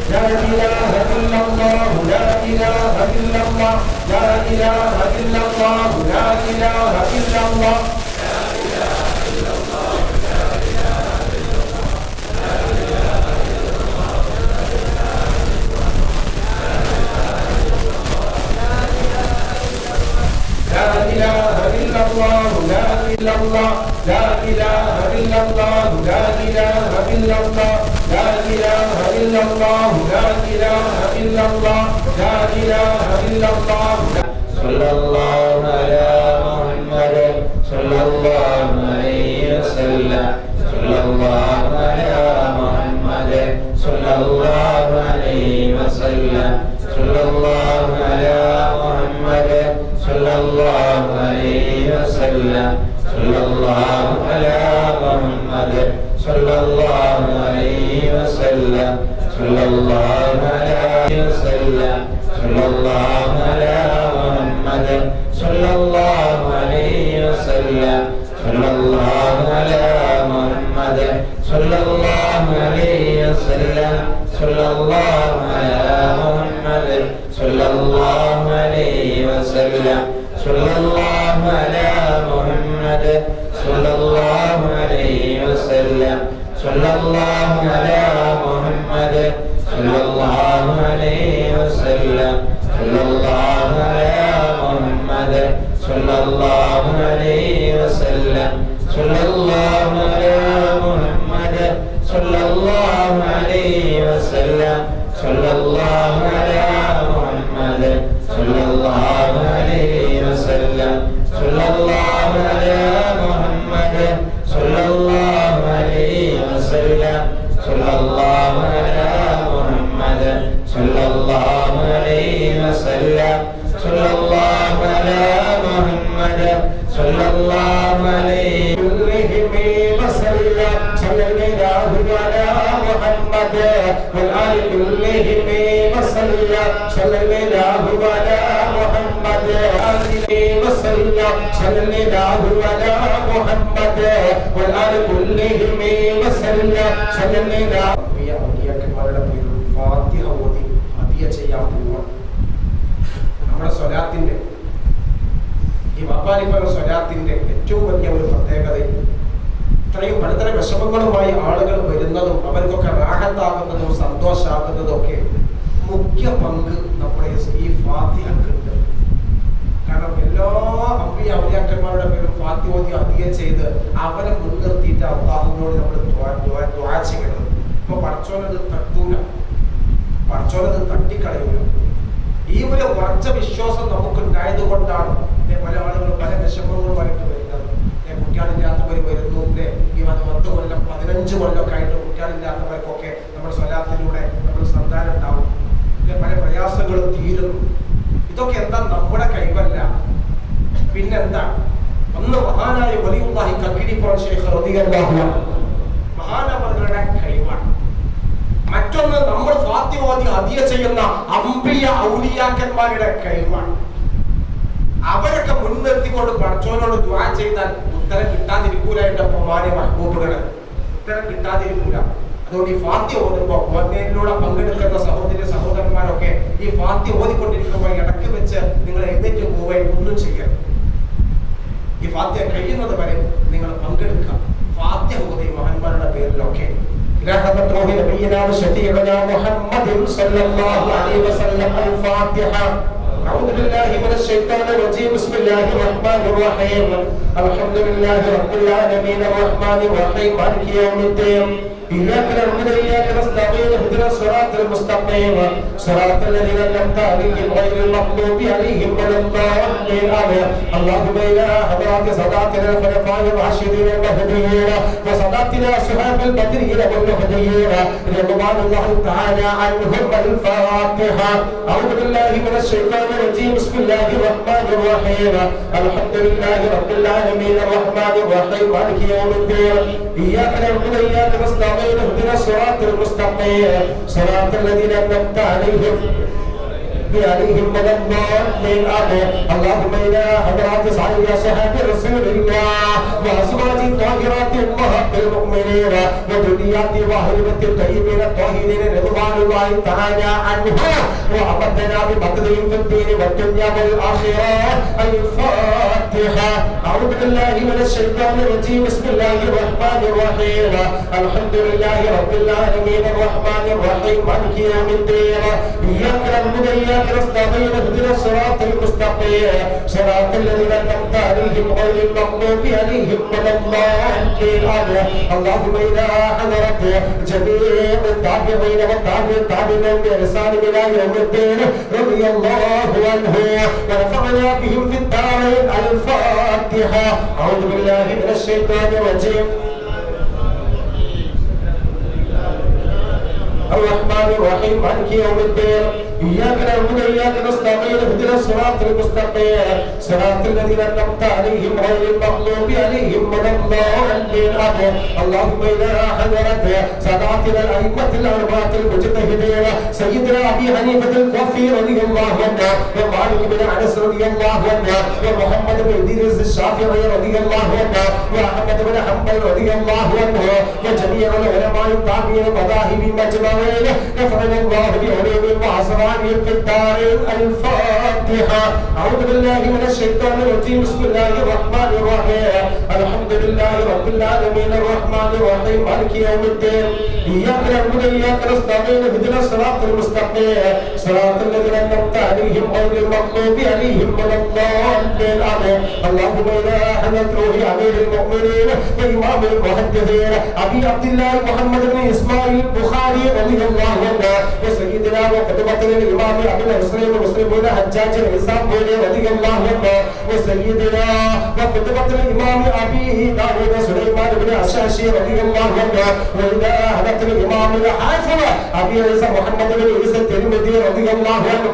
لا إله إلا الله لا إله إلا الله لا إله إلا الله لا إله إلا الله لا إله إلا الله لا إله إلا الله لا إله إلا الله لا إله إلا الله لا إله إلا الله صلى الله على محمد صلى الله عليه وسلم صلى الله على محمد صلى الله عليه وسلم صلى الله على محمد صلى الله عليه وسلم صلى الله على محمد صلى الله عليه وسلم صلى الله عليه وسلم صلى الله على محمد صلى الله عليه وسلم صلى الله على محمد صلى الله عليه وسلم صلى الله على محمد صلى الله عليه وسلم صلى الله على محمد صلى الله عليه وسلم صلى الله على محمد صلى الله عليه وسلم صلى الله على محمد صلى الله عليه وسلم صلى الله على محمد صلى الله عليه وسلم صلى الله على محمد صلى الله عليه وسلم صلى الله على محمد صلى الله عليه وسلم صلى الله على محمد صلى الله عليه وسلم صلى الله على محمد صلى الله عليه وسلم صلى الله على محمد والآل كلهم وسلم صلى الله على محمد وسلم صلى الله على محمد والآل كلهم وسلم صلى الله ഫാത്തിഹ ഓതി അതിയ ചെയ്യാൻ പോവുകയാണ്. നമ്മുടെ സ്വലാത്തിന്റെ ഈ വപ്പാലിപ്പന സ്വലാത്തിന്റെ ഏറ്റവും വലിയ ഒരു പ്രത്യേകത ഇത്രയും പലതരം വിഷമങ്ങളുമായി ആളുകൾ വരുന്നതും അവർക്കൊക്കെ റാഹത്താകുന്നതും സന്തോഷമാകുന്നതും ഒക്കെ മുഖ്യ പങ്ക് നമ്മുടെ ഈ ഫാത്തിഹക്കുണ്ട്. കാരണം എല്ലാ അമ്പിയ ഔലിയാക്കന്മാരുടെ പേരും ഫാത്തിഹ ഓതി അതിയ ചെയ്ത് അവരെ മുൻനിർത്തിയിട്ട് അല്ലാഹുവിനോട് നമ്മൾ ദുആ ചെയ്യണം. ഇപ്പൊ പടച്ചോനത് തട്ടൂല, പടച്ചോനത് തട്ടിക്കളയൂല. ഈ ഒരു ഉറച്ച വിശ്വാസം നമുക്കുണ്ടായത് കൊണ്ടാണ് പല ആളുകളും പല വിഷമങ്ങളുമായിട്ട് വരുന്നത്. കുട്ടികളില്ലാത്തവർ വരുന്നു, ഈ 10 കൊല്ലം 15 കൊല്ലമൊക്കെ ആയിട്ട് കുട്ടികളില്ലാത്തവർക്കൊക്കെ നമ്മുടെ സ്വലാത്തിലൂടെ നമ്മൾ സന്താനം ഉണ്ടാവും. പല പ്രയാസങ്ങളും തീരുന്നു. ഇതൊക്കെ എന്താ നമ്മുടെ കഴിവല്ല, പിന്നെന്താ? ഒന്ന് മഹാനായ വലിയുള്ളാഹി കക്കിരിപ്പുറ ശൈഖ് റളിയല്ലാഹു അൻഹു മഹാനവറുകളുടെ കഴിവാണ്. മറ്റൊന്ന് നമ്മൾ ഫാത്തിഹ ഓതി ഹദിയ ചെയ്യുന്ന അംബിയ ഔലിയാക്കന്മാരുടെ കഴിവാണ്. അവരൊക്കെ മുൻനിർത്തിക്കൊണ്ട് പടച്ചോനോട് ദുആ ചെയ്താൽ ഉത്തരം കിട്ടാതിരിക്കൂല. എന്റെ പ്രമാണി മഹബൂബുകളെ, ഉത്തരം കിട്ടാതിരിക്കൂല. അതുകൊണ്ട് ഈ ഫാത്തിഹ ഓതുമ്പോൾ ഓൺലൈനിലൂടെ പങ്കെടുക്കുന്ന സഹോദരന്മാരൊക്കെ ഈ ഫാത്തിഹ ഓതിക്കൊണ്ടിരിക്കുമ്പോൾ ഇടയ്ക്ക് വെച്ച് നിങ്ങൾ എഴുന്നേറ്റ് പോവുകയും ഒന്നും ചെയ്യരുത്. ഈ ഫാത്തിഹ കഴിയുന്നത് വരെ നിങ്ങൾ പങ്കെടുക്കുക. ഫാത്തിഹ ഓതി മഹാന്മാരുടെ പേരിലൊക്കെ أعوذ بالله من الشيطان الرجيم بسم الله الرحمن الرحيم الحمد لله رب العالمين الرحمن الرحيم مالك يوم الدين إياك نعبد وإياك نستعين اهدنا الصراط المستقيم صراط الذين أنعمت عليهم غير المغضوب عليهم ولا الضالين آمين اللهم إلى حضرات صلاتنا الخلفاء الراشدين المهديين وصلاتنا أصحاب البدرين والمهديين رضوان الله تعالى عنهم الفاتحة أعوذ بالله من الشيطان الرجيم بسم الله الرحمن الرحيم الحمد لله رب العالمين الرحمن الرحيم مالك يوم الدين إياك نعبد وإياك نستعين اهدنا الصراط المستقيم صراط الذين أنعمت عليهم عليهم ولا الضالين آمين. اللهم إلى حضرات سعيد صحاب رسول الله وأزواج الطاهرات أمهات المؤمنين وذريات أهل بيت الطيبين الطاهرين رضوان الله تعالى عنهم وأمدنا بمقدهم في الدين والدنيا والآخرة. الفاتحة. أعوذ بالله من الشيطان الرجيم. بسم الله الرحمن الرحيم. الحمد لله رب العالمين الرحمن الرحيم مالك يوم الدين. إياك نعبد وإياك نستعين اهدنا الصراط المستقيم صراط الذين أنعمت عليهم غير المغضوب عليهم ولا الضالين آمين. اللهم إلى حضرة جميع التابعين والتابعين بإحسان إلى يوم الدين رضي الله عنه ونفعنا بهم في الدارين. الفاتحة. أعوذ بالله من الشيطان الرجيم. الرحمن الرحيم مالك يوم الدين. إياك نعبد وإياك نستعين اهدنا الصراط المستقيم صراط الذين أنعمت عليهم غير المغضوب عليهم ولا الضالين آمين. اللهم إلى حضرة ساداتنا الأئمة الأربعة المجتهدين سيدنا أبي حنيفة الكوفي رضي الله عنه ومالك بن أنس رضي الله عنه ومحمد بن إدريس الشافعي رضي الله عنه وأحمد بن حنبل رضي الله عنه وجميع العلماء التابعين المذاهب مجمعين نفعنا الله بعلوم وأسرار في الدارين. الفاتحة. أعوذ بالله من الشيطان الرجيم. بسم الله الرحمن الرحيم. الحمد لله رب العالمين الرحمن الرحيم مالك يوم الدين. إياك نعبد وإياك نستعين اهدنا الصراط المستقيم صراط الذين أنعمت عليهم غير المغضوب عليهم ولا الضالين آمين. اللهم إلى حضرة روح أمير المؤمنين وإمام المحدثين أبي عبد الله محمد بن إسماعيل البخاري رضي الله عنه وسيدنا وقدوة الإمام أبي الحسين مسلم بن حجاج الإسلام رضي الله عنه وسيدنا وقدوة الإمام أبي داود سليمان بن الشاشي رضي الله عنه وإلى حضرة الإمام الحافظ أبي عيسى محمد بن عيسى الترمذي رضي الله عنه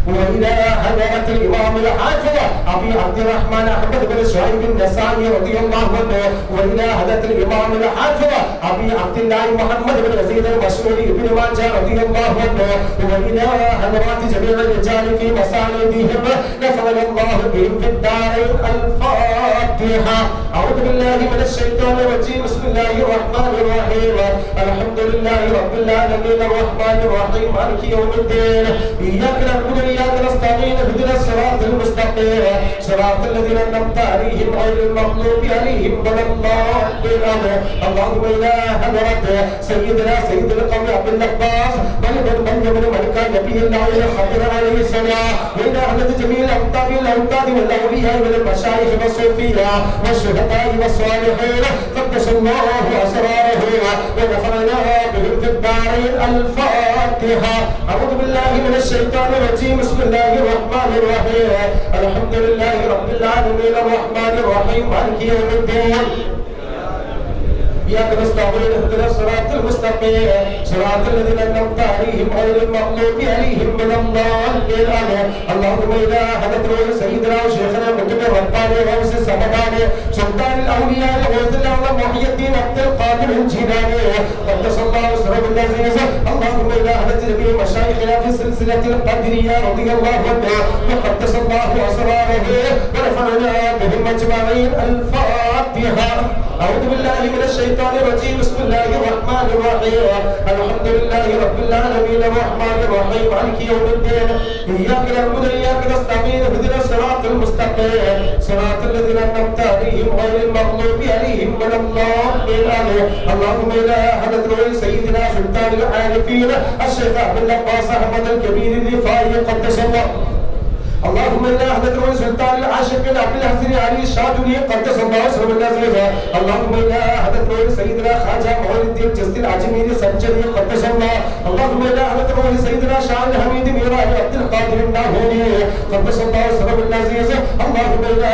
وإلى حضرة الإمام الحافظ أبي عبد الرحمن أحمد بن شعيب النسائي رضي الله عنه وإلى حضرة الإمام الحافظ أبي عبد الله محمد بن يزيد المشهور بن ماجه رضي الله عنه وإلى حضرات جميع الرجال في مساندهم نفعنا الله بهم في الدارين. الفاتحة. أعوذ بالله من الشيطان الرجيم. بسم الله الرحمن الرحيم. الحمد لله رب العالمين الرحمن الرحيم مالك يوم الدين. إياك نعبد وإياك نستعين اهدنا الصراط المستقيم صراط الذين أنعمت عليهم غير المغضوب عليهم ولا الضالين آمين. اللهم إلى حضرة سيد القوم عبد العباس بن ملك نبي الله الخضر عليه السلام وإلى حضرة جميع الأوتاد والأولياء والمشايخ والصوفية والشهداء والصالحين قدس الله أسراره ونفعنا بهم في الدارين. الفاتحة. أعوذ بالله من الشيطان الرجيم. بسم الله الرحمن الرحيم. الحمد لله رب العالمين الرحمن الرحيم مالك يوم الدين. إياك نستعين اهدنا الصراط المستقيم صراط الذين أنعمت عليهم غير المغضوب عليهم ولا الضالين آمين. اللهم إلى حضرة سيدنا وشيخنا مكتب الرباني غوث السمداني سلطان الأولياء غوث الأعظم محي الدين عبد القادر الجيلاني قدس الله سره العزيز. اللهم إلى حضرة جميع مشايخنا في سلسلة القادرية رضي الله عنه وقدس الله أسراره ونفعنا بهم أجمعين. الفاتحة. أعوذ بالله من الشيطان الرجيم. بسم الله الرحمن الرحيم. الحمد لله رب العالمين الرحمن الرحيم مالك يوم الدين. إياك نعبد وإياك نستعين اهدنا الصراط المستقيم صراط الذين أنعمت عليهم غير المغضوب عليهم ولا الضالين آمين. اللهم إلى حضرة سيدنا سلطان العارفين الشيخ عبد العباس أحمد الكبير الرفاعي قدس الله. اللهم إنا حضرة سلطان العاشقين عبد الحسين علي الشاذلي قدس الله سره العزيز. اللهم إنا حضرة سيدنا خواجة معين الدين جسد العجمي سنجري قدس الله. اللهم إنا حضرة سيدنا شاه الحميد ميراج عبد القادر الناهوري قدس الله سره العزيز. اللهم إنا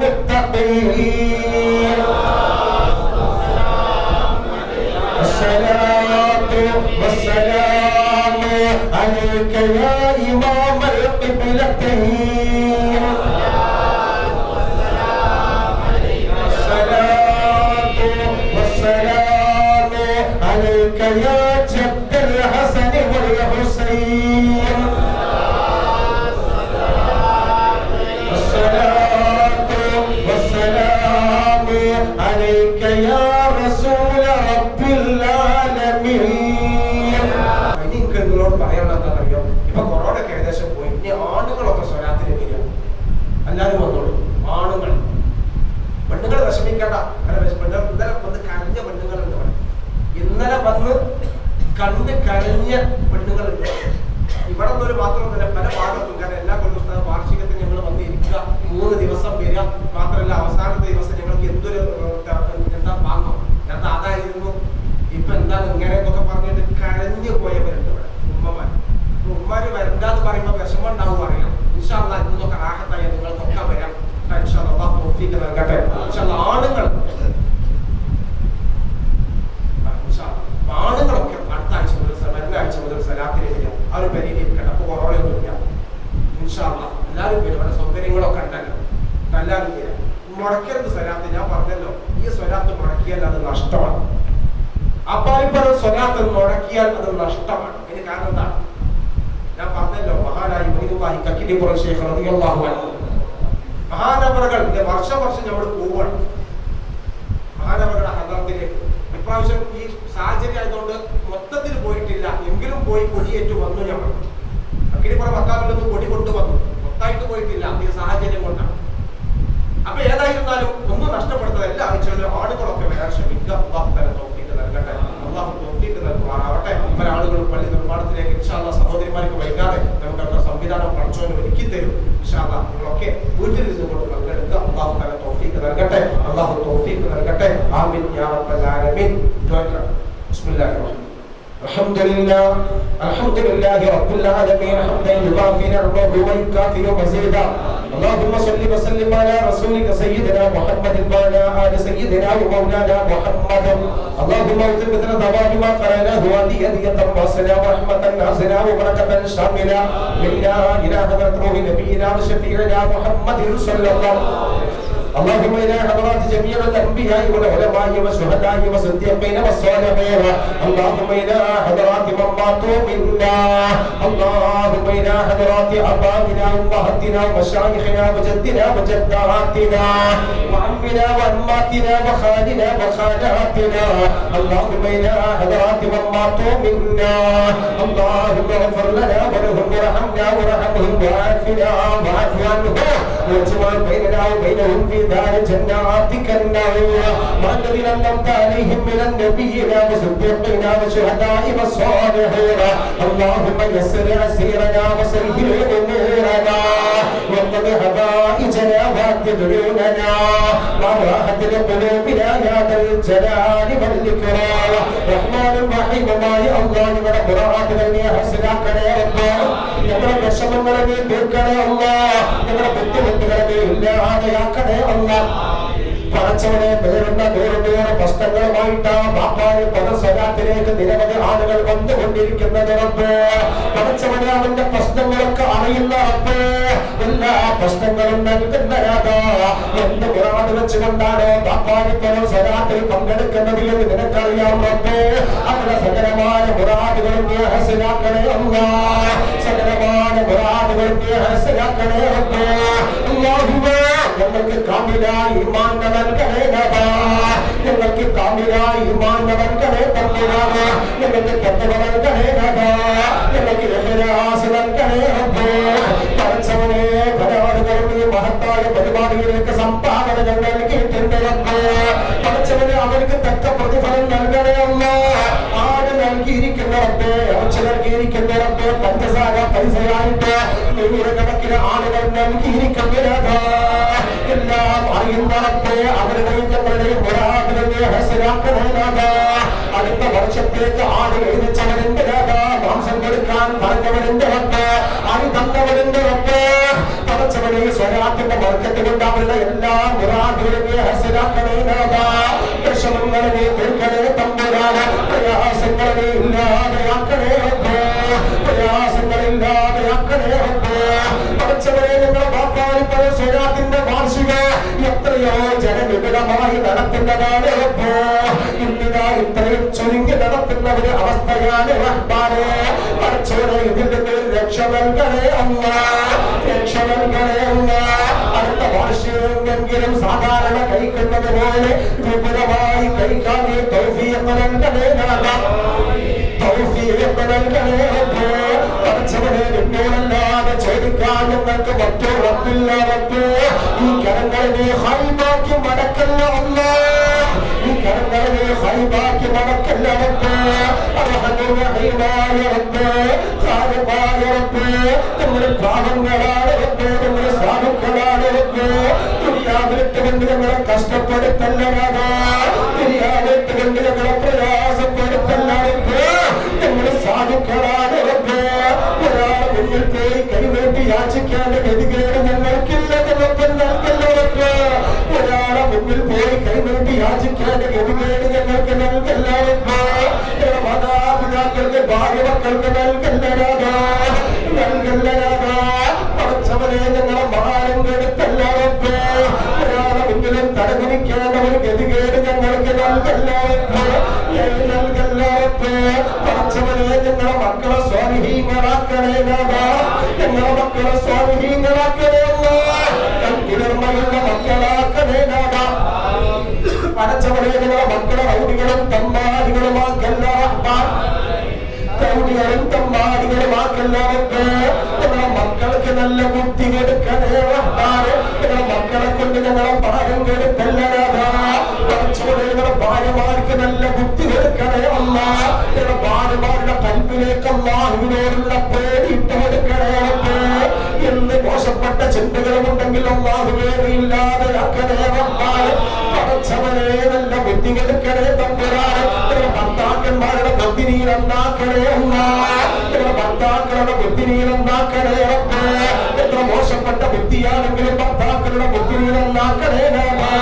المتقين الصلاة والسلام عليك يا إمام القبلتين الصلاة والسلام عليك يا جد الحسن والحسين الصلاة والسلام عليك يا رسول رب العالمين. എനിക്ക് നിങ്ങളോട് പറയാനുള്ള എന്താണെന്നറിയോ? ഇപ്പൊ കൊറോണ ഒക്കെ ഏകദേശം പോയി. ഇനി ആണുങ്ങളൊക്കെ സ്വലാത്തിന് വരിക. എല്ലാവരും വന്നോളൂ. ആണുങ്ങൾ പെണ്ണുങ്ങൾ വിഷമിക്കേണ്ട. ഇന്നലെ വന്ന് കരഞ്ഞ പെണ്ണുങ്ങളുണ്ട്. ഇന്നലെ വന്ന് കണ്ട് കരഞ്ഞ പെണ്ണുങ്ങളുണ്ട്. ഇവിടെ നിന്നൊരു മാത്രമൊന്നുമില്ല, പല ഭാഗത്തും. കാരണം എല്ലാ കൊല്ലം വാർഷികത്തിന് ഞങ്ങൾ വന്നിരിക്കുക, 3 ദിവസം വരിക. മാത്രമല്ല അവസാനത്തെ ദിവസം ഞങ്ങൾക്ക് എന്തൊരു എന്താ വാങ്ങും, എന്താ അതായിരുന്നു, ഇപ്പൊ എന്താണ് ഇങ്ങനെ എന്നൊക്കെ പറഞ്ഞിട്ട് കരഞ്ഞു പോയവരുണ്ട് ഇവിടെ. ഉമ്മമാര് വരണ്ടാന്ന് പറയുമ്പോ വിഷമം ഉണ്ടാവും അറിയാം. ഇൻഷാ അല്ലാഹ് ഇന്നൊക്കെ റാഹത്തായ നിങ്ങൾക്കൊക്കെ വരാം. ഇൻഷാ അല്ലാഹ് തൗഫീഖ് നൽകട്ടെ. ഇൻഷാ അല്ലാഹ് ആണുങ്ങളൊക്കെ അടുത്ത ആഴ്ച മുതൽ വരുന്ന ആഴ്ച മുതൽ സലാത്തിന് വരിക. ആ ഒരു പരിധിയിരിക്കട്ടെ. അപ്പൊ കൊറോണയൊന്നുമില്ല. ഇൻഷാ അല്ലാഹ് എല്ലാവരും വരും. ഇവിടെ സൗകര്യങ്ങളൊക്കെ ഉണ്ടല്ലോ, എല്ലാവരും വരാം. മുടക്കരുത് സ്വലാത്ത്. ഞാൻ പറഞ്ഞല്ലോ, ഈ സ്വലാത്ത് മുടക്കിയാൽ അത് നഷ്ടമാണ്. അപ്പാലിപ്പറം സ്വലാത്ത് മുടക്കിയാൽ അത് നഷ്ടമാണ്. ഇതിന് കാരണം എന്താണ്? ഞാൻ പറഞ്ഞല്ലോ, മഹാനായി കക്കിടിപ്പുറം ശൈഖ് റളിയല്ലാഹു അൻഹു മഹാനവറുകൾ വർഷം നമ്മൾ പോവുകയാണ് മഹാനവറുടെ ഹദ്റത്തിലേക്ക്. ഇപ്രാവശ്യം ഈ സാഹചര്യം ആയതുകൊണ്ട് മൊത്തത്തിൽ പോയിട്ടില്ല, എങ്കിലും പോയി കൊടിയേറ്റു വന്നു. ഞാൻ കക്കിടിപ്പുറം മക്കാവിലൊന്നും കൊടി കൊണ്ടുവന്നു, മൊത്തമായിട്ട് പോയിട്ടില്ല. ഈ സാഹചര്യം കൊണ്ടാണ്. അപ്പൊ ഏതായിരുന്നാലും ഒന്നും നഷ്ടപ്പെടുന്നത് എല്ലാ ആഴ്ചകളിലും ആളുകളൊക്കെ വരാൻ ശ്രമിക്കുക. അല്ലാഹു തആല തൗഫീഖ് നൽകട്ടെ. അല്ലാഹു തൗഫീഖ് നൽകുമാറാവട്ടെ. പല ആളുകളും പള്ളി നിർമ്മാണത്തിലേക്ക് ഇൻഷാ അല്ലാഹ് സഹോദരിമാർക്ക് വൈകാതെ നമുക്കൊക്കെ സംവിധാനം പഠിച്ചവന് ഒരുക്കി തരും. ഇൻഷാ അല്ലാഹ് നിങ്ങളൊക്കെ വീട്ടിൽ നിന്നുകൊണ്ട് പങ്കെടുക്കുക. അല്ലാഹു തആല തൗഫീഖ് നൽകട്ടെ. അല്ലാഹു തൗഫീഖ് നൽകട്ടെ. ആമീൻ യാ റബ്ബൽ ആലമീൻ. ബിസ്മില്ലാഹിർ റഹ്മാനിർ الحمد لله رب العالمين حمدا يوافي نعمه ويكافئ مزيدا. اللهم صل وسلم على رسولك سيدنا محمد وعلى آل سيدنا ومولانا محمد. اللهم اغفر مثل ثواب ما قرأناه هدية واصلة ورحمة نازلة وبركة شاملة منا إلى حضرة روح نبينا وشفيعنا محمد صلى الله عليه وسلم. اللهم إلى حضرات جميع الأنبياء والعلماء والشهداء والصديقين والصالحين. اللهم إلى حضرات من ماتوا منا. اللهم إلى حضرات آبائنا وأمهاتنا ومشايخنا وجدنا وجداتنا وعمنا وعماتنا وخالنا وخالاتنا. اللهم إلى حضرات من ماتوا منا. اللهم اغفر لنا ولهم وارحمنا وارحمهم وعافنا واعف عنهم واجمع بيننا وبينهم في دار جناتك النعيم مع الذين أنعمت عليهم من النبيين والصديقين والشهداء والصالحين. اللهم يسر عسيرنا وسهل أمورنا واقض حوائجنا واقض ديوننا وراحة لقلوبنا يا ذا الجلال والإكرام. رحمن الرحيم يا الله നമ്മുടെ ഖുർആനെ നീ ഹസ്നാക്കണേ റബ്ബേ. നമ്മുടെ വിഷമങ്ങളെ നീ തീർക്കണേ അല്ലാഹ്. നമ്മുടെ ബുദ്ധിമുട്ടുകളെ നീ ഇല്ലാതെയാക്കണേ അല്ലാഹ്. പടച്ചവനെ വേറുന്ന വേറെ പ്രശ്നങ്ങളുമായിട്ട് ബാപ്പായെ പദസലാത്തിലേക്ക് നിരവധി ആളുകൾ വന്നുകൊണ്ടിരിക്കുന്നത് റബ്ബേ. പടച്ചവനെ അവന്റെ പ്രശ്നങ്ങളൊക്കെ അറിയുന്ന റബ്ബേ. എല്ലാ പ്രശ്നങ്ങളും നൽകുന്നരാതാ. എന്ത് മുറാദ് വെച്ചുകൊണ്ടാണ് ബാപ്പായെ പദസലാത്തിൽ പങ്കെടുക്കുന്നത് എന്ന് നിനക്കറിയാം റബ്ബേ. അവരുടെ സകലമായ മുറാദുകളും നീ ഹസ്നാക്കണേ അല്ലാഹ്. സകലമായ മുറാദുകളും നീ ഹസ്നാക്കണേ റബ്ബേ. അല്ലാഹുവേ ഞങ്ങൾക്ക് കാമിലായ ഈമാൻ നൽകണേ നാഥാ. ഞങ്ങൾക്ക് കാമിലായ ഈമാൻ നൽകണേ തമ്പുരാനേ. ഞങ്ങൾക്ക് തഖ്വ നൽകണേ നാഥാ. ഞങ്ങൾക്ക് ഇഖ്ലാസ് നൽകണേ റബ്ബേ. പടച്ചവനേ പല ആളുകളും ഈ മഹത്തായ പരിപാടിയിലേക്ക് സംഭാവനകൾ നൽകിയിട്ടുണ്ട് റബ്ബേ. പടച്ചവനെ അവർക്ക് തക്ക പ്രതിഫലം നൽകണേ അല്ലാഹ്. ആര് നൽകിയിരിക്കുന്ന റബ്ബേ, അറച്ച് നൽകിയിരിക്കുന്ന റബ്ബേ, പഞ്ചസാര പൈസയായിട്ട് നൂറുകണക്കിന് ആളുകൾ നൽകിയിരിക്കുന്നതാ. എല്ലാം അറിയുന്ന റബ്ബേ, അവരുടെയും ഞങ്ങളുടെയും മുറാദുകളെ ഹസ്നാക്കണേ. അടുത്ത വർഷത്തേക്ക് ആളുകൾ എഴുതിച്ചവരുണ്ട്. മാംസം കൊടുക്കാൻ പറഞ്ഞവരുണ്ട് റബ്ബേ. അരി തന്നവരുണ്ട് റബ്ബേ. പടച്ചവനെ സ്വലാത്തിന്റെ ബർക്കത്ത് കൊണ്ട് അവരുടെ എല്ലാ മുറാദുകളും ഹസനാക്കണേ നാഥാ. വിഷമങ്ങളെ തീർക്കണേ തമ്പുരാനെ. പ്രയാസങ്ങളെ ഇല്ലാതെയാക്കണേ റബ്ബേ. പ്രയാസങ്ങളില്ലാതെയാക്കണേ റബ്ബേ. പടച്ചവനെ ഞങ്ങൾ വാപ്പാലിപ്പഴ സ്വലാത്തിന്റെ വാർഷിക എത്രയോ ജനവിപുലമായി നടത്തുന്നതാണ് റബ്ബേ. ഇന്നിതാ ഇത്രയും ചുരുങ്ങി നടത്തുന്നവരുടെ അവസ്ഥയാണ് റഹ്മാനെ. പടച്ചവനെ ഇതിൽ നിന്ന് രക്ഷ നൽകണേ അല്ലാഹ്, രക്ഷ നൽകണേ അല്ലാഹ്. അടുത്ത വാർഷികമെങ്കിലും സാധാരണ കഴിക്കുന്നത് പോലെ വിപുലമായി കഴിക്കാൻ തൗഫീഖ് നൽകണേ നാഥാ. തൗഫീഖ് നൽകണേ റബ്ബേ. പടച്ചവനെ നിന്നോടല്ലാതെ ചോദിക്കാൻ ഞങ്ങൾക്ക് മറ്റൊരു റബ്ബില്ല റബ്ബേ. ഈ കരങ്ങളെ ഹൈബാക്കി മടക്കല്ല അല്ലാഹ്, ഈ കരങ്ങളെ ഹൈബാക്കി മടക്കല്ല റബ്ബേ. അർഹമുർ റബ്ബേ, ഖാലിഖായ റബ്ബേ. നമ്മുടെ പാപങ്ങളാണ് റബ്ബേ, നമ്മുടെ സാധുക്കളാണ് റബ്ബേ. ദുനിയാവിലിട്ട് കൊണ്ട് ഞങ്ങളെ കഷ്ടപ്പെടുത്തല്ല നാഥാ. ദുനിയാവിലിട്ട് കൊണ്ട് ഞങ്ങളെ പ്രയാസപ്പെടുത്തല്ല റബ്ബേ. ഞങ്ങളുടെ സാധുക്കളാണ് റബ്ബേ. ഒരാൾ മുന്നിൽ പോയി കൈനീട്ടി യാചിക്കാതെ ഗതികേട് ഞങ്ങൾക്കില്ലെന്ന് റബ്ബ് നൽകല്ല റബ്ബേ. ഒരാളെ മുന്നിൽ പോയി കൈനീട്ടി യാചിക്കാതെ ഗതികേട് ഞങ്ങൾക്ക് നൽകല്ല റബ്ബേ. മാതാപിതാക്കൾക്ക് ഭാര്യ മക്കൾക്ക് നൽകല്ലരാതാ, നൽകല്ലരാതാ. പടച്ചവനെ ഞങ്ങളെ മാനം കെടുത്തല്ല റബ്ബേ. ഒരാളെ മുന്നിലും തടഞ്ഞിരിക്കേണ്ട ഒരു ഗതികേട് ഞങ്ങൾക്ക് നൽകല്ല റബ്ബേ, നൽകല്ല റബ്ബേ. പടച്ചവനെ ഞങ്ങളെ മക്കളെ സ്വാലിഹീങ്ങളാക്കണേ നാഥാ. ഞങ്ങളെ മക്കളെ സ്വാലിഹീങ്ങളാക്കണേ അല്ലാഹ്. കുളിർമയുള്ള മക്കളാക്കണേ നാഥാ. പടച്ചവനെ ഞങ്ങളെ മക്കളെ റൗഡികളും തമ്മാടികളുമാക്കല്ല റഹ്മാൻ. റൗഡികളും തമ്മാടികളുമാക്കല്ല റബ്ബേ. ഞങ്ങളെ മക്കൾക്ക് നല്ല ബുദ്ധി കൊടുക്കണേ റഹ്മാനെ. ഞങ്ങളെ മക്കളെ കൊണ്ട് ഞങ്ങളെ ഭാരം കെടുത്തല്ല നാഥാ. പടച്ചവനെ ഞങ്ങളെ ഭാര്യമാർക്ക് നല്ല ബുദ്ധി കൊടുക്കണേ അല്ലാഹ്. ഞങ്ങളെ ഭാര്യമാരുടെ കൽബിലേക്ക് അല്ലാഹുവിനോടുള്ള പേടി ഇട്ട് കൊടുക്കണേ റബ്ബേ. എന്ന് മോശപ്പെട്ട ചിന്തകളുമുണ്ടെങ്കിൽ അല്ലാഹുവേ ഇല്ലാതെയാക്കണേ റഹ്മാനെ. പടച്ചവനെ നല്ല ബുദ്ധി കൊടുക്കണേ തമ്പുരാനെ. ഭർത്താക്കന്മാരുടെ ബുദ്ധി നീ നന്നാക്കണേ അല്ലാഹ്. ഭർത്താക്കളുടെ ബുദ്ധി നീ നന്നാക്കണേ റബ്ബേ. എത്ര മോശപ്പെട്ട ബുദ്ധിയാണെങ്കിലും ഭർത്താക്കളുടെ ബുദ്ധി നീ നന്നാക്കണേ നാഥാ.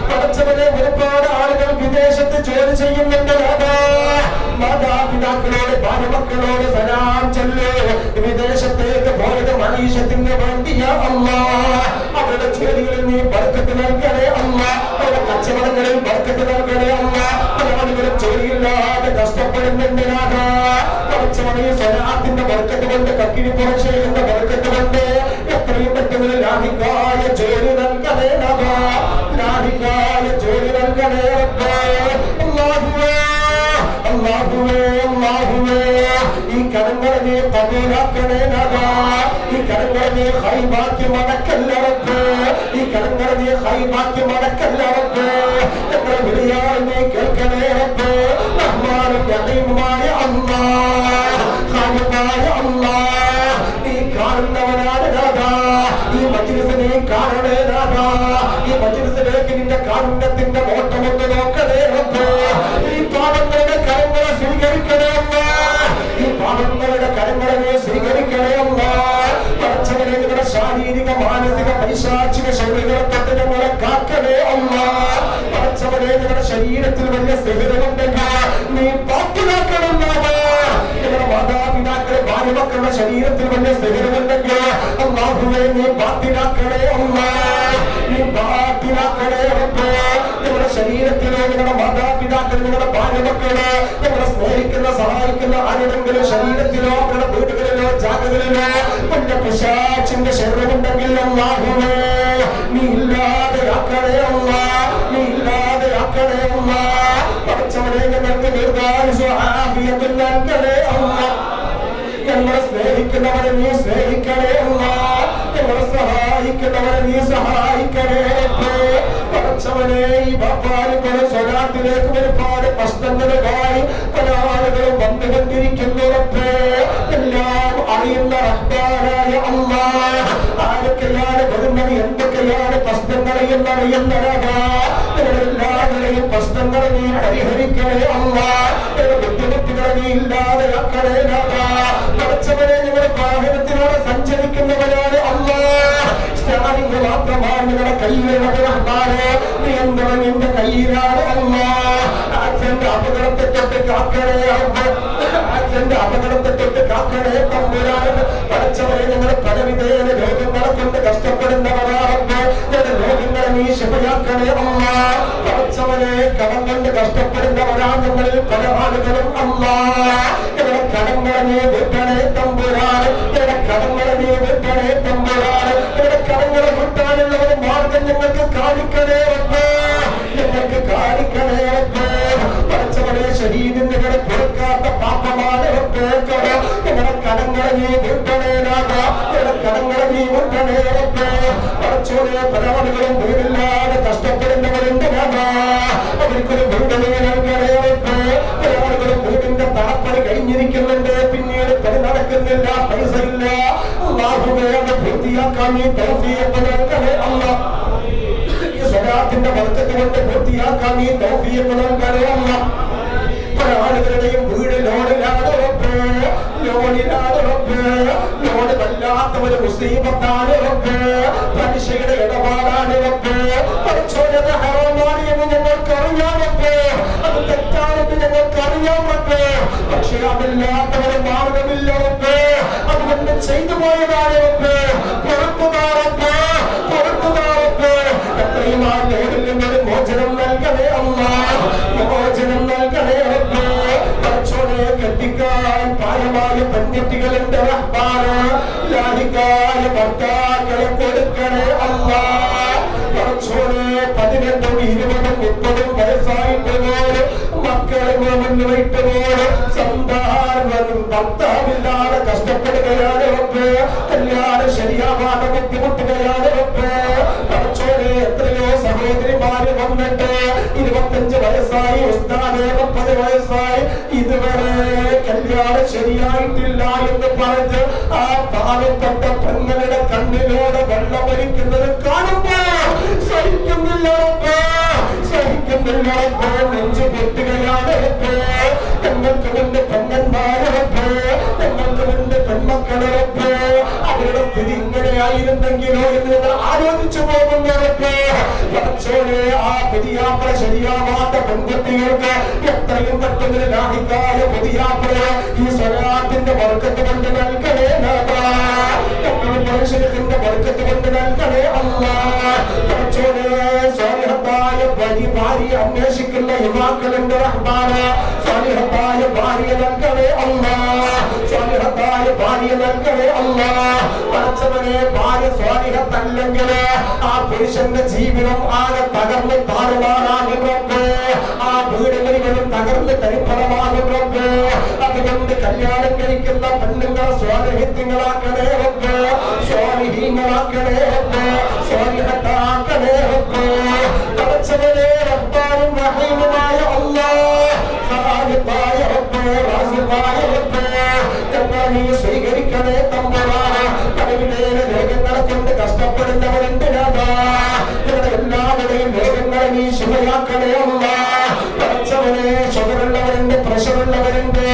പടച്ചവനെ ഒരുപാട് ആളുകൾ വിദേശത്ത് ജോലി ചെയ്യുന്നുണ്ട് നാഥാ. മാതാപിതാക്കളോട് ഭാര്യമക്കളോട് സലാം ചൊല്ല്. വിദേശത്തേക്ക് പോയത് മനുഷ്യത്തിന് വേണ്ടിയാ അല്ലാഹ്. അവരുടെ ജോലികളിൽ നീ ബർക്കത്ത് നൽകണേ അല്ലാഹ്. അവരുടെ കച്ചവടങ്ങളിൽ ബർക്കത്ത് നൽകണേ അല്ലാഹ്. ആളുകളും ജോലിയില്ലാതെ കഷ്ടപ്പെടുന്നുണ്ട് നാഥാ. പടച്ചവനെ സ്വലാത്തിന്റെ ബർക്കത്ത് കൊണ്ട് കക്കിരി പുറച്ചേക്കുന്ന ബർക്കത്ത് കൊണ്ട് എത്രയും പെട്ടെന്ന് ലാഹികായ ജോലി നൽകണേ നാഥാ. ലാഹികായ ജോലി നൽകണേ റബ്ബേ. അല്ലാഹുവേ, അല്ലാഹുവേ, അല്ലാഹുവേ. ഈ കടങ്ങളെ നീ കബൂലാക്കണേ നാഥാ. ഈ കടങ്ങളെ നീ ഹൈബാക്കി മടക്കല്ല റബ്ബേ. ഈ കടങ്ങളെ നീ ഹൈബാക്കി മടക്കല്ല റബ്ബേ. ഞങ്ങളെ വിളിയാൽ നീ കേൾക്കണേ റബ്ബേ. റഹ്മാനും റഹീമുമായ അല്ലാഹ്, ഖാലിഖായ അല്ലാഹ്. നീ കാണുന്നവനാണ് നാഥാ. ഈ മജ്‌ലിസ് നീ കാണണേ നാഥാ. ഈ മജ്‌ലിസിലേക്ക് നിന്റെ കാരുണ്യത്തിന്റെ നോട്ടമൊന്ന് നോക്കണേ റബ്ബേ. ഈ പാപങ്ങളുടെ കരങ്ങളെ സ്വീകരിക്കണേ അല്ലാഹ്. ഈ പാപങ്ങളുടെ കരങ്ങളെ നീ സ്വീകരിക്കണേ അല്ലാഹ്. പടച്ചവനെ നിങ്ങളുടെ ശാരീരിക മാനസിക പൈശാചിക ശരീരങ്ങളെ തൊട്ട് ഞങ്ങളെ കാക്കണേ അല്ലാഹ്. പടച്ചവനെ നിങ്ങളുടെ ശരീരത്തിൽ വലിയ സിഹ്റുണ്ടെങ്കിൽ നീ ബാത്തിലാക്കണം നാഥാ. നിങ്ങളുടെ മാതാപിതാക്കളെ ഭാര്യമക്കളുടെ ശരീരത്തിൽ വലിയ സിഹ്റുണ്ടെങ്കിൽ അല്ലാഹുവേ നീ ബാത്തിലാക്കണേ അല്ലാഹ്. നീ ബാത്തിലാക്കണേ റബ്ബേ. നിങ്ങളുടെ ശരീരത്തിലോ നിങ്ങളുടെ മാതാപിതാക്കൾ നിങ്ങളുടെ ഭാര്യമക്കളെ നിങ്ങളെ സ്നേഹിക്കുന്ന സഹായിക്കുന്ന ആരുടെങ്കിലും ശരീരത്തിലോ അവരുടെ വീടുകളിലോ ജാഗകളിലോ വലിയ പിശാചിന്റെ ശരീരമുണ്ടെങ്കിൽ അല്ലാഹുവേ നീ ഇല്ലാതെയാക്കണേ അല്ലാഹ്. നീ ഇല്ലാതെയാക്കണേ അല്ലാഹ്. പടച്ചവനെ ഞങ്ങൾക്ക് ദീർഘായുസ്സും ആഫിയത്തും നൽകണേ അല്ലാഹ്. ഞങ്ങളെ സ്നേഹിക്കുന്നവരെ നീ സ്നേഹിക്കണേ അല്ലാഹ്. ഞങ്ങളെ സഹായിക്കുന്നവരെ നീ സഹായിക്കണേ റബ്ബേ. പടച്ചവനെ ഈ ബാപ്പാലിപ്പഴ സ്വലാത്തിലേക്ക് ഒരുപാട് പ്രശ്നങ്ങളുമായി പല ആളുകളും വന്നുകൊണ്ടിരിക്കുന്നു റബ്ബേ. എല്ലാം അറിയുന്ന റഹ്മാനായ അല്ലാഹ്. ആരൊക്കെയാണ് വരുന്നത്, എന്തൊക്കെയാണ് പ്രശ്നങ്ങൾ എന്നറിയുന്ന നാഥാ. എല്ലാവരുടെയും പ്രശ്നങ്ങളെ നീ പരിഹരിക്കണേ അല്ലാഹ്. ബുദ്ധിമുട്ടുകളെ നീ ഇല്ലാതെയാക്കണേ നാഥാ. പടച്ചവനെ ഞങ്ങളുടെ വാഹനത്തിലൂടെ സഞ്ചരിക്കുന്നവരാണ് അല്ലാഹ്. സ്കാനിങ് മാത്രമാണ് നിങ്ങളുടെ കയ്യിലുള്ളത് റഹ്മാനെ. നിയന്ത്രണം നിന്റെ കയ്യിലാണ് അല്ലാഹ്. ആക്സിഡന്റ് അപകടത്തെ തൊട്ട് കാക്കണേ റബ്ബ്. ആക്സിഡന്റ് അപകടത്തെ തൊട്ട് കാക്കണേ തമ്പുരാൻ. പഠിച്ചവരെ നിങ്ങൾ പലവിധേന രോഗങ്ങളെ കൊണ്ട് കഷ്ടപ്പെടുന്നവരാണ്. ഞങ്ങളുടെ രോഗങ്ങളെ നീ ശിഫയാക്കണേ അല്ലാഹ്. പഠിച്ചവരെ കടം കൊണ്ട് കഷ്ടപ്പെടുന്നവരാ ഞങ്ങളിൽ പല ആളുകളും അല്ലാഹ്. ഞങ്ങളുടെ കടങ്ങളെ നീ വിട്ടണേ തമ്പുരാൻ. ഞങ്ങളുടെ കടങ്ങളെ നീ വിട്ടണേ തമ്പുരാൻ. ഞങ്ങളുടെ കടങ്ങളെ വിട്ടാനുള്ള ഒരു മാർഗം ഞങ്ങൾക്ക് കാണിക്കണേ റബ്ബേ. ഞങ്ങൾക്ക് കാണിക്കണേ റബ്ബേ. പഠിച്ചവരെ ശരീരത്തിന് ഞങ്ങളെ കൊടുക്കാത്ത പാപമാണ് റബ്ബേ. ഞങ്ങളുടെ കടങ്ങളെ നീ വിട്ടണേ നാഥാ. ഞങ്ങളുടെ കടങ്ങളെ നീ വിട്ടണേ റബ്ബേ. പഠിച്ചോടെ പല ആളുകളും വീടില്ലാതെ കഷ്ടപ്പെടുന്നവരുണ്ട് നാഥാ. അവർക്കൊരു വീട് നീ നൽകണേ റബ്ബേ. പല ആളുകളും വീടിന്റെ തറപ്പണി കഴിഞ്ഞിരിക്കുന്നുണ്ട്, പിന്നീട് പണി നടക്കുന്നില്ല, പൈസ ഇല്ല. അല്ലാഹുവേ അത് പൂർത്തിയാക്കാൻ നീ തൗഫീഖ് നൽകണേ അല്ലാഹ്. ഈ സ്വലാത്തിന്റെ ബർക്കത്ത് കൊണ്ട് പൂർത്തിയാക്കാൻ നീ തൗഫീഖ് നൽകണേ അല്ലാഹ്. പല ആളുകളുടെയും വീട് ലോണിലാണ് റബ്ബേ. ലോണിലാണ് റബ്ബേ. ലോണ് വല്ലാത്ത ഒരു മുസീബത്താണ് റബ്ബേ. പലിശയുടെ ഇടപാടാണ് റബ്ബേ. പഠിച്ചോനത് ഹറാമാണ് എന്ന് ഞങ്ങൾക്കറിയാം റബ്ബേ. അത് തെറ്റാണെന്ന് ഞങ്ങൾക്കറിയാം റബ്ബേ. പക്ഷേ അതില്ലാത്തവരെ മാർഗമില്ല റബ്ബേ. അതുകൊണ്ട് ചെയ്തു പോയതാണ് റബ്ബേ. പുറത്തുതാ റബ്ബേ. പുറത്തുതാ റബ്ബേ. എത്രയും ആ ലോണിൽ നിന്നൊരു മോചനം നൽകണേ അല്ലാഹ്. മോചനം നൽകണേ റബ്ബേ. പഠിച്ചോനെ കെട്ടിക്കാൻ പ്രായമായ പെൺകുട്ടികളുണ്ട് റഹ്മാനെ. ലാഹികായ ഭർത്താക്കളെ കൊടുക്കണേ അല്ലാഹ്. പഠിച്ചോനെ 18, 20, 30 വയസ്സായിട്ട് പോലും മക്കളെ മുന്നിട്ട് പോലും സന്താനം ഭർത്താവില്ലാതെ കഷ്ടപ്പെടുകയാണ് റബ്ബേ. കല്യാണം ശരിയാവാതെ ബുദ്ധിമുട്ടുകയാണ് റബ്ബേ. പഠിച്ചോനെ എത്രയോ സഹോദരിമാര് വന്നിട്ട് 25 വയസ്സായി, ഉസ്താദേ 30 വയസ്സായി, ഇതുവരെ കല്യാണം ശരിയായിട്ടില്ല എന്ന് പറഞ്ഞ് ആ പാവപ്പെട്ട പെങ്ങളുടെ കണ്ണിലൂടെ വെള്ളമൊലിക്കുന്നത് കാണുമ്പോ സഹിക്കുന്നില്ല റബ്ബേ. സഹിക്കുന്നില്ല റബ്ബേ. നെഞ്ചു പൊട്ടുകയാണ് റബ്ബേ. ഞങ്ങൾക്ക് മുൻപ് പെണ്ണന്മാര് റബ്ബേ. ഞങ്ങൾക്ക് മുൻപ് പെൺമക്കളെ റബ്ബേ. അവരുടെ സ്ഥിതി ഇങ്ങനെയായിരുന്നെങ്കിലോ എന്ന് നിങ്ങൾ ആലോചിച്ചു പോകുന്നു റബ്ബേ. പഠിച്ചോനെ ആ പുതിയാപ്ര ശരിയാവാത്ത പെൺകുട്ടികൾക്ക് എത്രയും പെട്ടെന്ന് ലാഹിക്കായ പുതിയാപ്ര ഈ സ്വലാത്തിന്റെ ബർക്കത്ത് കൊണ്ട് നൽകണേ നാഥാ. മനുഷ്യത്തിന്റെ ബർക്കത്ത് കൊണ്ട് നൽകണേ അല്ലാഹ്. പഠിച്ചോനെ സ്വാലിഹത്തായ ഭാര്യ അന്വേഷിക്കുന്ന യുവാക്കളുണ്ട് റഹ്മാനെ. സ്വാലിഹത്തായ ഭാര്യ നൽകണേ അല്ലാഹ്. സ്വാലിഹത്തായ ഭാര്യ നൽകണേ അല്ലാഹ്. പഠിച്ചവനെ ഭാര്യ സ്വാലിഹത്തല്ലെങ്കിൽ ആ പുരുഷന്റെ ജീവിതം ആകെ തകർന്ന് താറുമാറാകും റബ്ബേ. ആ വീട് മുഴുവനും തകർന്ന് തരിപ്പണമാകും റബ്ബേ. അതുകൊണ്ട് കല്യാണം കഴിക്കുന്ന പെണ്ണുങ്ങളെ സ്വാലിഹ്യങ്ങളാക്കണേ റബ്ബേ. സ്വാലിഹീങ്ങളാക്കണേ റബ്ബേ. സ്വാലിഹത്താക്കണേ റബ്ബേ. പഠിച്ചവനെ റബ്ബാനും റഹീമുമായ അല്ലാഹ്. ഖാലിഖായ റബ്ബേ. റാസിഖായ റബ്ബേ. ഞങ്ങളെ നീ സ്വീകരിക്കണേ തമ്പുരാനെ. പലവിധേന രോഗങ്ങളെ കൊണ്ട് കഷ്ടപ്പെടുന്നവരുണ്ട് നാഥാ. ഞങ്ങളുടെ എല്ലാവരുടെയും രോഗങ്ങളെ നീ ശുഭയാക്കണേ അല്ലാഹ്. പഠിച്ചവനെ ഷുഗറുള്ളവരുണ്ട്, പ്രഷറുള്ളവരുണ്ട്,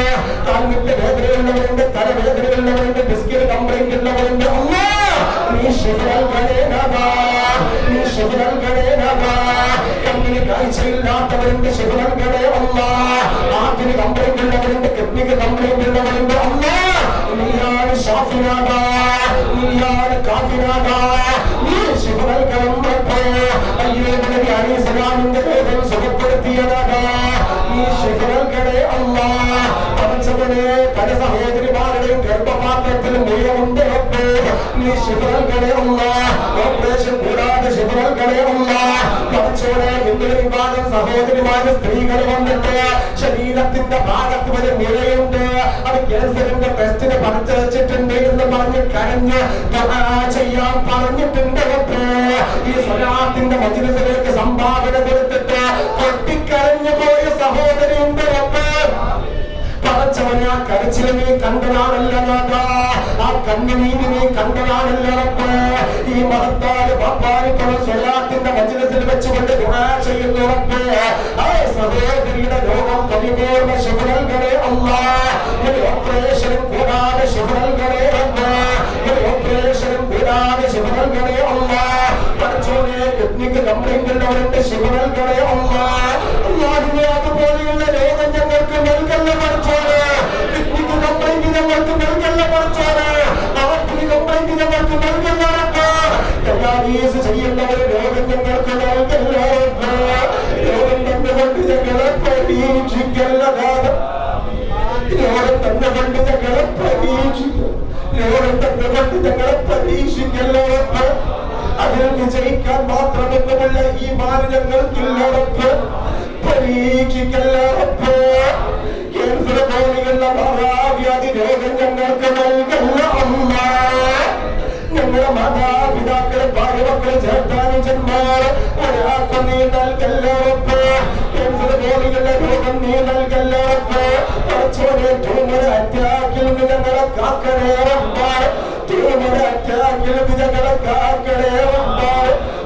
കാൽമുട്ട് വേദനയുള്ളവരുണ്ട്, തലവേദനയുള്ളവരുണ്ട്, ഡിസ്കിന് കംപ്ലൈന്റ് ഉള്ളവരുണ്ട് അല്ലാഹ്. നീ ശുഭ നൽകണേ നാഥാ. നീ ശുഭ നൽകണേ നാഥാ. കണ്ണിന് കാഴ്ചയില്ലാത്തവരുണ്ട്, ശുഭ നൽകണേ അല്ലാഹ്. ഹാർട്ടിന് കംപ്ലൈന്റ് ഉള്ളവരുണ്ട്, കിഡ്നിക്ക് കംപ്ലൈന്റ് ഉള്ളവരുണ്ട് അല്ലാഹ്. നീയാണ് ഷാഫിനാഥാ. നീയാണ് കാഫിനാഥാ. നീ ശുഭ നൽകണം റബ്ബേ. അയ്യൂബ് നബി അലൈഹിസ്സലാമിന്റെ വേദന സുഖപ്പെടുത്തിയതാ. നീ ശുഭ നൽകണേ അല്ലാഹ്. പഠിച്ചവനെ പല സഹോദരിമാരുടെയും ഗർഭപാത്രത്തിൽ മുഴുവുണ്ട് റബ്ബേ. നീ ശുഭ നൽകണേ അല്ലാഹ്. ഓപ്പറേഷൻ കൂടാതെ ശുഭ നൽകണേ അല്ലാഹ്. പഠിച്ചവനെ ഹിന്ദു വിഭാഗം സഹോദരിമാര് സ്ത്രീകൾ വന്നിട്ട് ശരീരത്തിന്റെ ഭാഗത്ത് വരെ മുഴയുണ്ട്, അത് ക്യാൻസറിന്റെ ടെസ്റ്റിന് പറിച്ചയച്ചിട്ടുണ്ട് എന്ന് പറഞ്ഞ് കരഞ്ഞ് ചെയ്യാൻ പറഞ്ഞിട്ടുണ്ട് റബ്ബേ. ഈ സ്വലാത്തിന്റെ മജ്‌ലിസിലേക്ക് സംഭാവന കൊടുത്തിട്ട് പൊട്ടിക്കരഞ്ഞു പോയ സഹോദരിയുണ്ട് റബ്ബേ. പഠിച്ചവനെ ആ കരച്ചിൽ നീ കണ്ടതാണല്ല നാഥാ. ആ കണ്ണുനീര് നീ കണ്ടതാണല്ല റബ്ബേ. ഈ മഹത്തായ ബാപ്പാരിപ്പുറം സ്വലാത്തിന്റെ മജ്‌ലിസിൽ വെച്ചുകൊണ്ട് ദുആ ചെയ്യുന്നു റബ്ബേ. ആ സഹോദരിയുടെ രോഗം പരിപൂർണ്ണ ശുഭ നൽകണേ അല്ലാഹ്. ഒരു ഓപ്പറേഷനും കൂടാതെ ശുഭ നൽകണേ റബ്ബേ. ഒരു ഓപ്പറേഷനും കൂടാതെ ശുഭ നൽകണേ അല്ലാഹ്. രോഗമുള്ളവരുടെ ശിവ നൽകണേ അല്ലാഹുവേ. അതുപോലെയുള്ള രോഗം ഞങ്ങൾക്ക് നൽകല്ല പഠിച്ചോളെ. കിഡ്നിക്ക് കംപ്ലൈന്റ് ഞങ്ങൾക്ക് നൽകല്ല പഠിച്ചോളെ. ഹാർട്ടിന് കംപ്ലൈന്റ് ഞങ്ങൾക്ക് നൽകല്ല. ഡയാലിസിസ് ചെയ്യുന്നവർ രോഗം ഞങ്ങൾക്ക് നൽകല്ല. രോഗം തന്നുകൊണ്ട് ഞങ്ങളെ പരീക്ഷിക്കല്ല. രോഗം തന്നുകൊണ്ട് ഞങ്ങളെ പരീക്ഷിക്കും. രോഗം തന്നുകൊണ്ട് ഞങ്ങളെ പരീക്ഷിക്കല്ല. അതിൽ വിജയിക്കാൻ മാത്രമെന്നുമുള്ള ഈ മാറി ഞങ്ങൾക്കില്ല. പരീക്ഷിക്കല്ല. ക്യാൻസർ പോലെയുള്ള മഹാവ്യാധി രോഗം ഞങ്ങൾക്ക് നൽകല്ല അല്ലാ. ഞങ്ങളുടെ മാതാപിതാക്കളെ ഭാര്യമക്കളെ ചേർത്താനുജന്മാർ ഒരാൾക്ക് നീ നൽകല്ല. ക്യാൻസർ പോലെയുള്ള രോഗം നീ നൽകല്ല. ട്യൂമർ അറ്റാക്കിൽ നിന്ന് ഞങ്ങളെ കാക്കണേ. ട്യൂമർ അറ്റാക്കിൽ നിന്ന് ഞങ്ങളെ കാക്കണേ.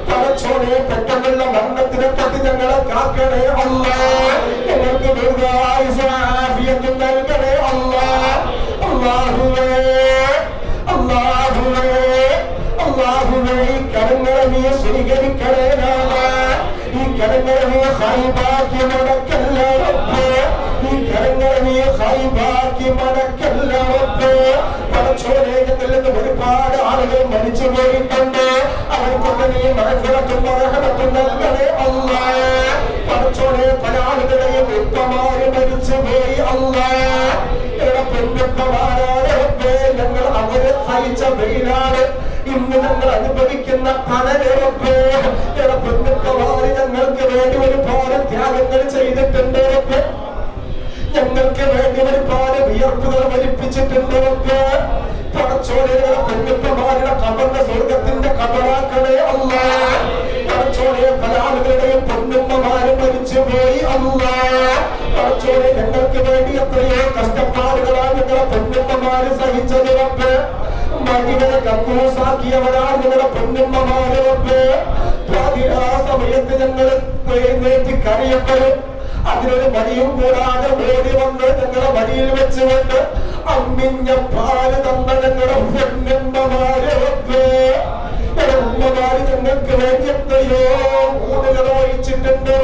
തലച്ചോടെ പെട്ടെന്നുള്ള മരണത്തിനെ തൊട്ട് ഞങ്ങളെ കാക്കണേ അല്ലാ. ഞങ്ങൾക്ക് ദീർഘായുസ്സും നൽകണേ അല്ലാ. അല്ലാഹുവേ അല്ലാഹുവേ അല്ലാഹുവേ ഈ കരങ്ങളെ നീ സ്വീകരിക്കണേ. ഈ കരങ്ങളെ നീ ഹൈബാക്കി മടക്കല്ല. ഈ കരങ്ങളെ നീ ഹൈബാക്കി മടക്കല്ല. പടച്ചോനേകത്തിൽ നിന്ന് ഒരുപാട് ആളുകൾ മരിച്ചു പോയിട്ടുണ്ട്. അവർക്കൊക്കെ നീ മഹഫിറത്തും റഹ്മത്തും നൽകണേ അല്ലാ. പടച്ചോനെ പല ആളുകളെയും ഉപ്പമാര് മരിച്ചു പോയി അല്ലാ. പെൺകുട്ടമാരാണ് ഞങ്ങൾ അവരെ സഹിച്ച വെയിലാണ് ഇന്ന് ഞങ്ങൾ അനുഭവിക്കുന്ന കടലുറപ്പ്. പെൺകുട്ടമാര് ഞങ്ങൾക്ക് വേണ്ടി ഒരുപാട് ത്യാഗങ്ങൾ ചെയ്തിട്ടുണ്ട്. ഞങ്ങൾക്ക് വേണ്ടി ഒരുപാട് വിയർപ്പുകൾ വലിപ്പിച്ചിട്ടുണ്ട്. പടച്ചോനെ പെൺകുട്ടമാരുടെ കബറിന്റെ സ്വർഗത്തിന്റെ കബറാക്കണേ അല്ലാ. പടച്ചോനെ പല ആളുകളുടെയും പെണ്ണുമ്മമാര് മരിച്ചു പോയി അല്ലാ. പടച്ചോനെ ഞങ്ങൾക്ക് വേണ്ടി എത്രയോ കഷ്ടപ്പാടുകളാണ് ഞങ്ങളെ പെണ്ണുമ്മമാര് സഹിച്ചത്. മടികളെ കക്കൂസാക്കിയവരാണ് ഞങ്ങളുടെ പെണ്ണുമ്മമാര്. ആ സമയത്ത് ഞങ്ങൾ എഴുന്നേറ്റ് കരയപ്പെടും. അതിനൊരു മടിയും കൂടാതെ ഓടി വന്ന് ഞങ്ങളുടെ മടിയിൽ വെച്ചുകൊണ്ട് അമ്മിഞ്ഞ പാല് തന്ന ഞങ്ങളുടെ പെണ്ണുമ്മമാര്. ഉമ്മമാര് ഞങ്ങൾക്ക് വേണ്ടി എത്രയോ ഊണുകൾ ഒഴിച്ചിട്ടുണ്ട്.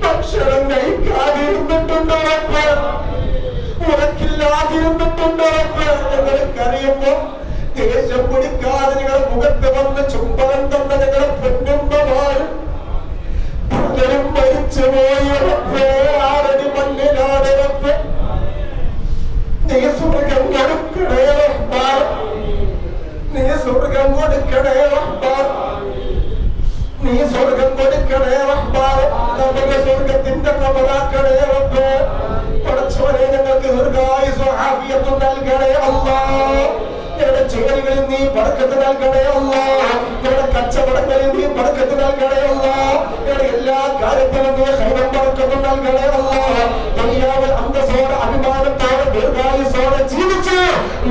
ഭക്ഷണം കഴിക്കാതിരുന്നിട്ടുണ്ട്. ഉറക്കില്ലാതിരുന്നിട്ടുണ്ട്. ഞങ്ങൾക്കറിയുമ്പോ ദേഷ്യം പിടിക്കാതെ ഞങ്ങളുടെ മുഖത്ത് വന്ന് ചുംബനം തന്ന ഞങ്ങളുടെ പെണ്ണുമ്മമാര് പലരും മരിച്ചു പോയി. ആരടി മണ്ണിലാണ്. നീ സ്വർഗം കൊടുക്കണേ. നീ സ്വർഗം കൊടുക്കണേ. നീ സ്വർഗം കൊടുക്കണേ. നമുക്ക് സ്വർഗത്തിന്റെ കബറാക്കണേ. പടച്ചോനെ ഞങ്ങൾക്ക് ദീർഘായുസ്സും ആഫിയത്തും നൽകണേ അല്ലാ. ഞങ്ങളുടെ ജോലികളിൽ നീ ബർക്കത്ത് നൽകണേ അല്ലാ. ഞങ്ങളുടെ കച്ചവടങ്ങളിൽ നീ ബർക്കത്ത് നൽകണേ അല്ലാ. ഞങ്ങളുടെ എല്ലാ കാര്യത്തിലും നീ ഹൈറും ബർക്കത്തും നൽകണേ അല്ലാ. ദുനിയാവിൽ അന്തസ്സോടെ അഭിമാനത്തോടെ ദീർഘായുസ്സോടെ ജീവിച്ച്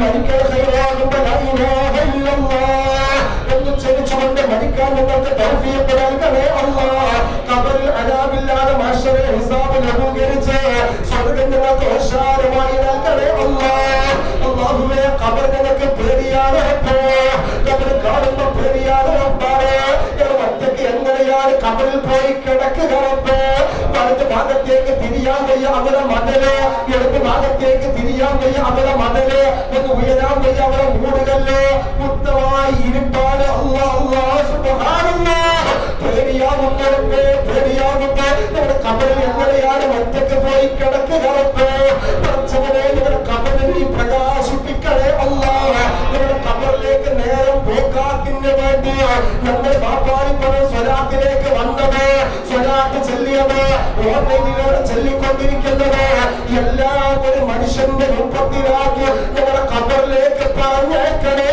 മരിക്കാൻ ഹൈറാകുമ്പോൾ ലാ ഇലാഹ ഇല്ലല്ലാഹ് എന്ന് ചൊല്ലിച്ചുകൊണ്ട് മരിക്കാൻ നിങ്ങൾക്ക് തൗഫീഖ് നൽകണേ അല്ലാ. ഖബറിൽ അദാബില്ലാതെ മഹ്ശറിൽ ഹിസാബ് ലഘൂകരിച്ച് സ്വർഗ്ഗം ഞങ്ങൾക്ക് ഓശാരമായി നൽകണേ അല്ലാ. അല്ലാഹുവേ ഖബർ ഞങ്ങൾക്ക് പേടിയാണ്. ഖബർ കാണുമ്പോൾ പേടിയാണ്. ഒറ്റയ്ക്ക് എങ്ങനെയാണ് ഖബറിൽ പോയി കിടക്കുക? വലത് ഭാഗത്തേക്ക് തിരിയാൻ വയ്യ അവരെ മടല്, ഇടത് ഭാഗത്തേക്ക് തിരിയാൻ വയ്യ അവരെ മടല്, ഒന്ന് ഉയരാൻ വയ്യ അവരെ മൂടുകല്ല്. മുക്തമായി ഇരുട്ടാണ്. പേടിയാകുന്നവർക്ക് പേടിയാകുമ്പോ നമ്മുടെ ഖബറിൽ എങ്ങനെയാണ് ഒറ്റയ്ക്ക് പോയി കിടക്കുക? നിങ്ങളുടെ ഖബറിൽ നീ പ്രകാശിപ്പിക്കണേ അല്ലാ. നിങ്ങളുടെ ഖബറിലേക്ക് നേരം പോക്കാക്കിന് വേണ്ടി നമ്മൾ ബാപ്പാരിപ്പുറം സ്വലാത്തിലേക്ക് വന്നത്, സ്വലാത്ത് ചെല്ലിയത്, ഓൺലൈനിലൂടെ ചൊല്ലിക്കൊണ്ടിരിക്കുന്നത് എല്ലാം ഒരു മനുഷ്യന്റെ രൂപത്തിലാക്കി നമ്മുടെ ഖബറിലേക്ക് പറഞ്ഞേക്കണേ.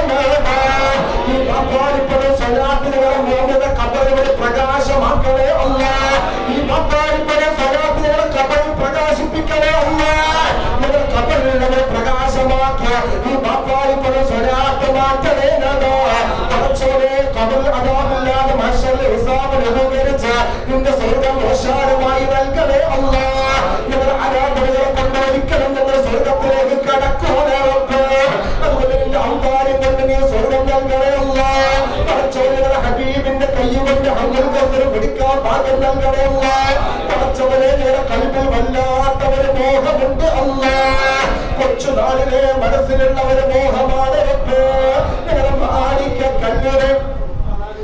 ഈ ബാപ്പാരിപ്പുറം സ്വലാത്ത് നിങ്ങളുടെ മോഹന്റെ ഖബറിൽ പ്രകാശമാക്കണേ അല്ലാ. ഈ ബാപ്പാരിപ്പുറം സ്വലാത്ത് നിങ്ങളുടെ ഖബറിൽ പ്രകാശിപ്പിക്കണേ അല്ലാ. നിങ്ങളുടെ ഖബറിൽ നമ്മൾ പ്രകാശമാക്കി ഈ ബാപ്പാരിപ്പുറം സ്വലാത്ത് മാറ്റണേ. പടച്ചോനെ ഖബറിൽ അദാബില്ലാതെ മഹ്ശറിൽ ഹിസാബ് ലഘൂകരിച്ച് നിന്റെ സ്വർഗ്ഗം ഓശാരമായി നൽകണേ അല്ലാ. ഞങ്ങളുടെ ആരാധനകളെ കൊണ്ട് ഒരിക്കലും ഞങ്ങൾ സ്വർഗ്ഗത്തിലേക്ക് കടക്കൂലേ. അതുപോലെ നിന്റെ ഔദാര്യം കൊണ്ട് നീ സ്വർഗ്ഗം നൽകണേ അല്ലാ. പടച്ചോനെ ഹബീബിന്റെ കൈ കൊണ്ട് ഭാഗ്യം നൽകണേ അല്ലാ. പടച്ചവനെ ഞങ്ങളുടെ കൽബിൽ വല്ലാത്തവര് മോഹമുണ്ട് അല്ലാ. കൊച്ചുനാളിലെ മനസ്സിലുള്ളവര് മോഹമാണ് റബ്ബേ. ഞങ്ങളുടെ മാണിക്യ കണ്ണീര്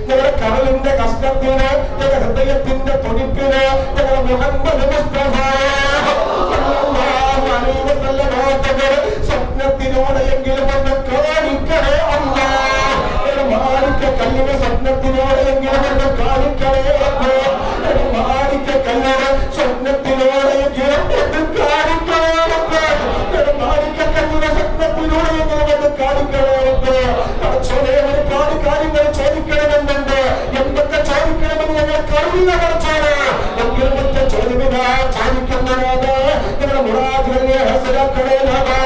ഞങ്ങളുടെ കടലിന്റെ കഷ്ടത്തിന് ഞങ്ങളുടെ ഹൃദയത്തിന്റെ തുടിപ്പിന് ഞങ്ങളുടെ മുഹമ്മദ് മുസ്തഫ സല്ലല്ലാഹു അലൈഹി വസല്ലം സ്വപ്നത്തിലൂടെയെങ്കിലും ഒന്ന് കാണിക്കണേ അല്ലാ. ഞങ്ങളുടെ മാണിക്യ കല്ലിന് സ്വപ്നത്തിലൂടെയെങ്കിലും ഒന്ന് കാണിക്കണേ അല്ലാ. ഞങ്ങളുടെ മാണിക്യ കല്ലിന് സ്വപ്നത്തിലൂടെയെങ്കിലും ഒന്ന് കാണിക്കണേ അല്ലാ. ഞങ്ങളുടെ മാണിക്യ കല്ലിന് സ്വപ്നത്തിലൂടെയെങ്കിലും ഒന്ന് കാണിക്കണേ അല്ലാ. പടച്ചോനെ ഒരുപാട് കാര്യങ്ങൾ ചോദിക്കണമെന്നുണ്ട്. എന്തൊക്കെ ചോദിക്കണമെന്ന് ഞങ്ങൾക്ക് അറിയില്ല പടച്ചോനെ. എങ്കിലും ഒറ്റ ചോദ്യമിതാ ചോദിക്കുന്നതാണ്. ഞങ്ങളുടെ മുറാദുകളെ ഹാസിലാക്കണേ നാഥാ.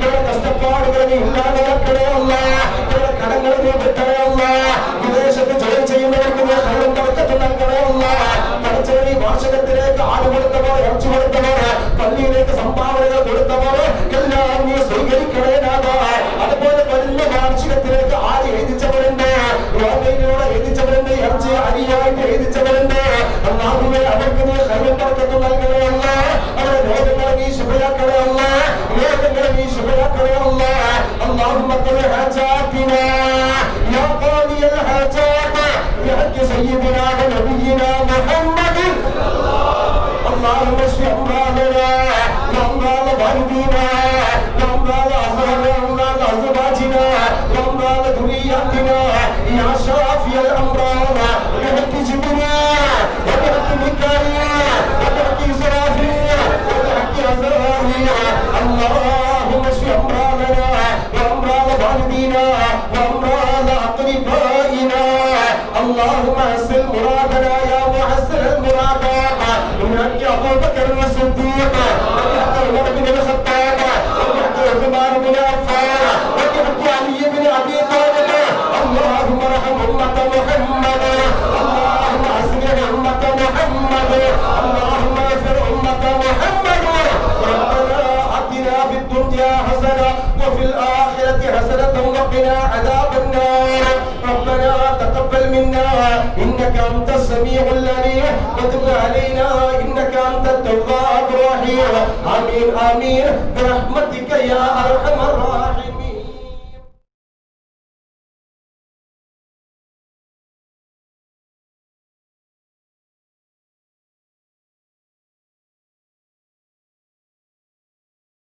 ഞങ്ങളുടെ കഷ്ടപ്പാടുകളെ ഇല്ലാതാക്കണേ അല്ലാ. ഞങ്ങളുടെ കടങ്ങളെ വിട്ടണേ അല്ലാ. വിദേശത്ത് ജോലി ചെയ്യുന്നവർക്ക് കള്ളും തടക്കത്ത് നൽകണേ അല്ലാ. പടച്ചോനെ വാർഷികത്തിലേക്ക് ആട് കൊടുത്തവർ, ഇറച്ചി കൊടുത്തവർ, പള്ളിയിലേക്ക് സംഭാവനകൾ കൊടുത്തവർ എല്ലാം നീ സ്വീകരിക്കണേ നാഥാ. അതുപോലെ വരുന്ന വാർഷികത്തിലേക്ക് ആര് എഴുതിച്ചവരുണ്ട്, രോഗയിലൂടെ എഴുതിച്ചവരുണ്ട്, ഇറച്ചി അരിയായിട്ട് എഴുതിച്ചവരുണ്ട്. അല്ലാഹുവേ അവർക്ക് നീ കള്ളും തടക്കത്ത് നൽകണേ അല്ലാ. അവരുടെ രോഗങ്ങളെ നീ ശുഭയാക്കണേ അല്ലാ. രോഗങ്ങളെ നീ ശുഭയാക്കണേ അല്ലാ. اللهم قل حاجاتنا يا قاضي الحاجات بحق سيدنا ونبينا محمد. اللهم اشف امراضنا وامراض والدينا وامراض ازواجنا وامراض ذرياتنا يا شافي الامراض بحق جبريل وبحق ميكائيل وبحق اسرافيل وبحق عزرائيل. اللهم اشف امراضنا وامراض والدينا وامراض اقربائنا. اللهم حسن مرادنا يا محسن المرادات. بحق ابو بكر الصديق وبحق عمر بن الخطاب وبحق عثمان بن عفان وبحق علي بن ابي طالب. اللهم ارحم امه محمد. اللهم اصلح امه محمد. اللهم اغفر امه محمد. ربنا اتنا في الدنيا حسنه وفي الاخره حسنه وقنا عذاب النار. ربنا تقبل منا انك انت السميع العليم وتب علينا انك انت التواب الرحيم. امين امين برحمتك يا ارحم الراحمين.